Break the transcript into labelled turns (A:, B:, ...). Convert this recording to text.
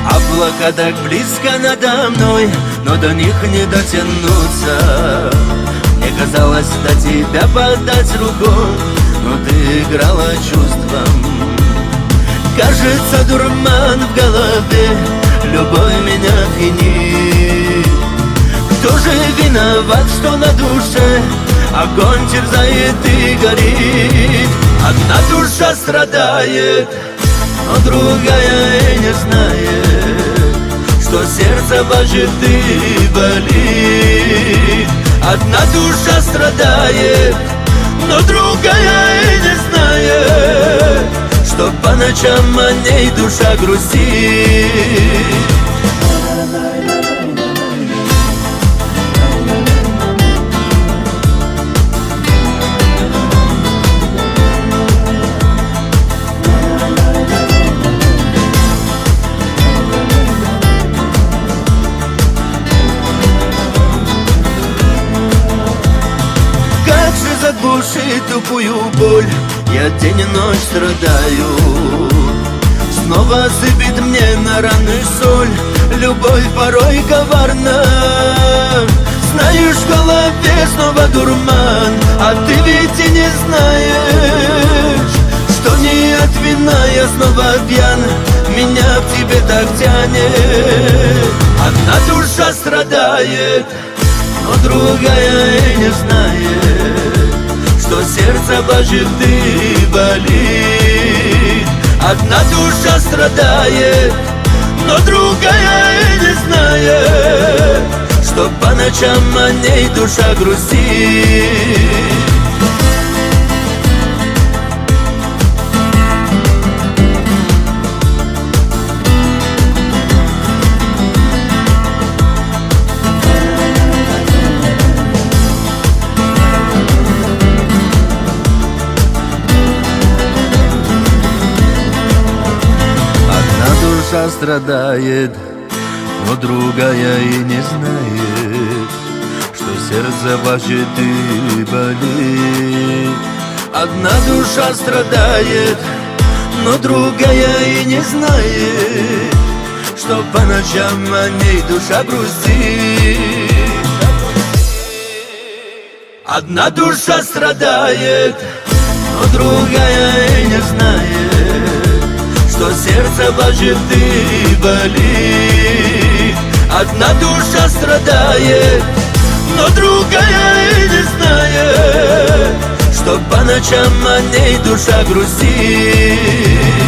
A: Облака так близко надо мной, но до них не дотянуться. Мне казалось до тебя подать руку, но ты играла чувством. Кажется, дурман в голове, любовь меня пьянит. Кто же виноват, что на душе огонь терзает и горит? Одна душа страдает, но другая и не знает, что сердце плачет и болит. Одна душа страдает, но другая и не знает, что по ночам о ней душа грустит. Заглушить тупую боль, я день и ночь страдаю. Снова сыпет мне на раны соль, любовь порой коварна. Знаешь, в голове снова дурман, а ты ведь и не знаешь, что не от вина я снова пьян, меня к тебе так тянет. Одна душа страдает, но другая и не знает, что сердце плачет и болит. Одна душа страдает, но другая и не знает, что по ночам о ней душа грустит. Душа страдает, но другая и не знает, что сердце плачет и болит. Одна душа страдает, но другая и не знает, что по ночам о ней душа грустит. Одна душа страдает, но другая и не знает, что сердце плачет и болит. Одна душа страдает, но другая и не знает, что по ночам о ней душа грустит.